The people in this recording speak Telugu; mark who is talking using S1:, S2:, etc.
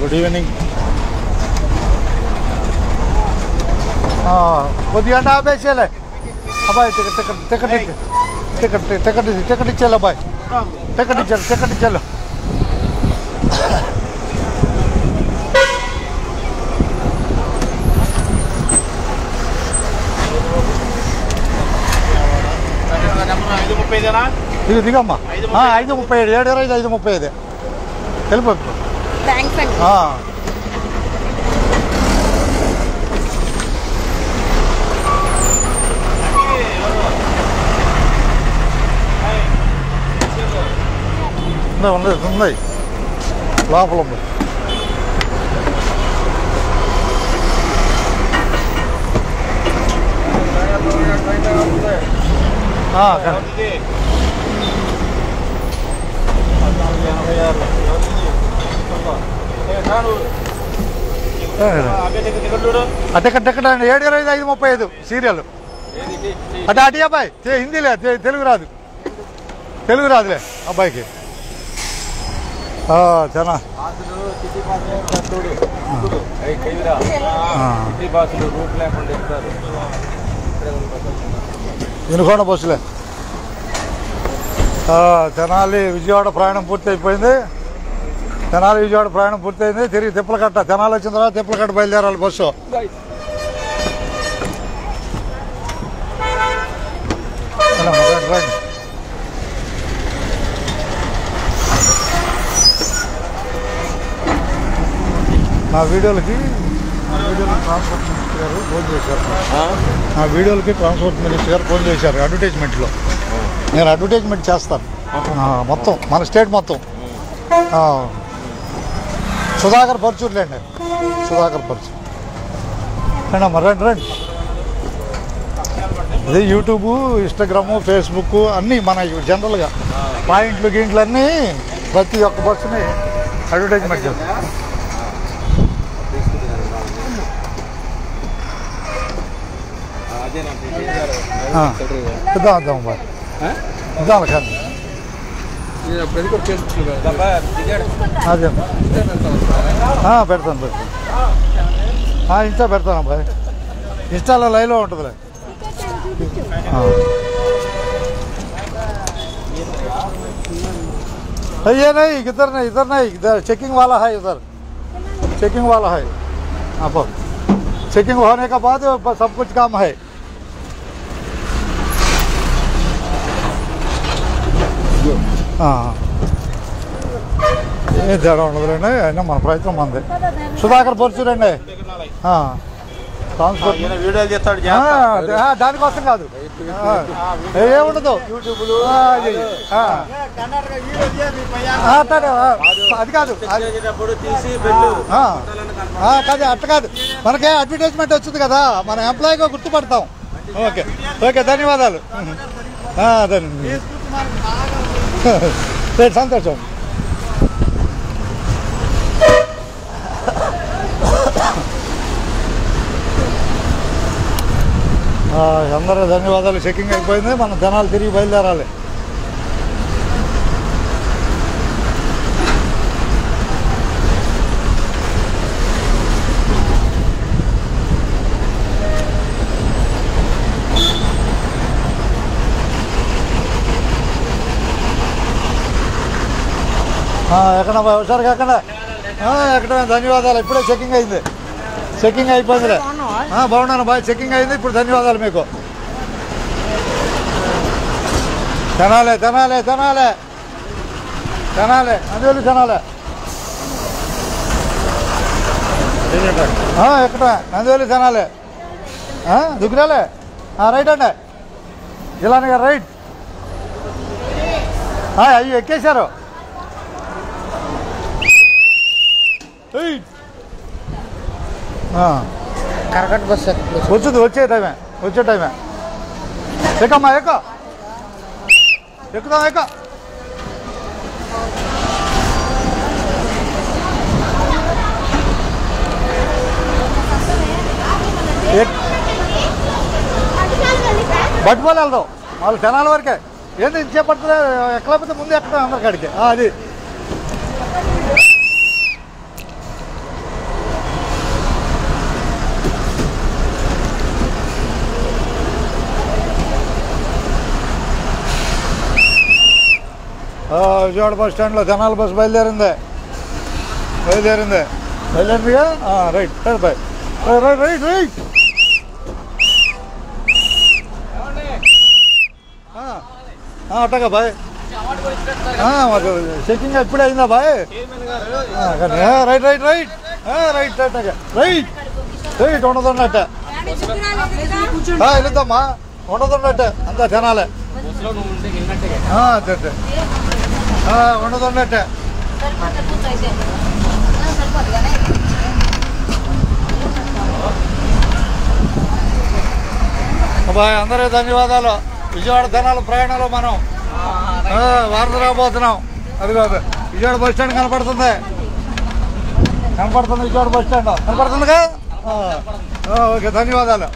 S1: Good evening. కొద్దిగా ఆపేసేలే అబ్బాయి. టికెట్ ఇచ్చేయాలి అబ్బాయి. టికెట్ ఇచ్చేయాలి. ఇది దిగమ్మా. 5:35 7:25 5:35 వెళ్ళిపో. ఉన్నాయి లోపల ఉంది. Ticket 7:25 5:35 serial. అటు అబ్బాయి. హిందీలే, తెలుగు రాదులే అబ్బాయికి. చాలా వినుకొండ బస్సులే. తెనాలి విజయవాడ ప్రయాణం పూర్తి అయిపోయింది. తిరిగి తిప్పలకట్ట. తెనాలి వచ్చిన తర్వాత తిప్పలకట్ట బయలుదేరాలి బస్సు. నా వీడియోలకి ట్రాన్స్పోర్ట్ మినిస్టర్ గారు ఫోన్ చేశారు. అడ్వర్టైజ్మెంట్లో నేను అడ్వర్టైజ్మెంట్ చేస్తాను మొత్తం మన స్టేట్ మొత్తం. సుధాకర్ పరచూరులేండి. రండి. అదే యూట్యూబు, ఇన్స్టాగ్రాము, ఫేస్బుక్ అన్నీ మన జనరల్గా పాయింట్లు గీంట్లు అన్నీ ప్రతి ఒక్క బస్సుని అడ్వర్టైజ్మెంట్ చేస్తాం. ఇద్దాం బాయ్. ఇద్దాం కానీ అదే పెడతాను. ఇన్స్టా పెడతాను అబ్బాయి. ఇన్స్టాలో లైవ్లో ఉంటుందిలే. ये नहीं इधर नहीं इधर चेकिंग वाला है. आप चेकिंग होने के बाद सब कुछ काम है. ఏ తేడా ఉండదులేండి. అయినా మన ప్రయత్నం మంది. సుధాకర్ పరచూరండి. ట్రాన్స్పోర్ట్ వీడియోలు చేస్తాడు. దానికోసం కాదు, ఏముండదు యూట్యూబ్లో అది కాదు. కాదు అట్ట కాదు. మనకే అడ్వర్టైజ్మెంట్ వచ్చింది కదా, మన ఎంప్లాయీగా గుర్తుపడతాం. ఓకే ధన్యవాదాలు. సంతోషం. అందరూ ధన్యవాదాలు. చెకింగ్ అయిపోయింది. మనం జనాలు తిరిగి బయలుదేరాలి. ఎక్కడ హుషారుగా ఎక్కడ ధన్యవాదాలు. ఇప్పుడే చెకింగ్ అయింది. అయిపోయిందిలే. బాగున్నాను బాయ్. చెకింగ్ అయింది. ఇప్పుడు ధన్యవాదాలు మీకు. తెనాలే అందువల్ల తెనాలే ఎక్కడ నందివల్లి తెనాలే దుగ్గిరాలే. రైట్ అండి. జిలాని గారు రైట్. అయ్యి ఎక్కేశారు. కరెక్ట్ బస్ వచ్చే టైమే. ఎక్కమ్మా ఎక్కుదాం. బట్టిపోలే వెళ్దాం. వాళ్ళు తెనాల వరకే. ఏంటి చేపడుతుంది ఎక్కలేకపోతే ముందు ఎక్కడం అందరికాడికి. అది విజయవాడ బస్ స్టాండ్లో తెనాలి బస్సు బయలుదేరిందిగా right right boy right right right అట్టగా బాయ్ చెకింగ్ ఇప్పుడే అయిందా boy right right right right right right right ఉండదున్నట్టే వెళ్తామ్మా ఉండదున్నట్టే అంతా తినాలి ఉండదున్నట్టే బాయ్ అందరికీ ధన్యవాదాలు. విజయవాడ తెనాలి ప్రయాణంలో మనం వారధి రాబోతున్నాం. అది కాదు విజయవాడ బస్ స్టాండ్ కనపడుతుంది విజయవాడ బస్ స్టాండ్ కనపడుతుందిగా. ఓకే ధన్యవాదాలు.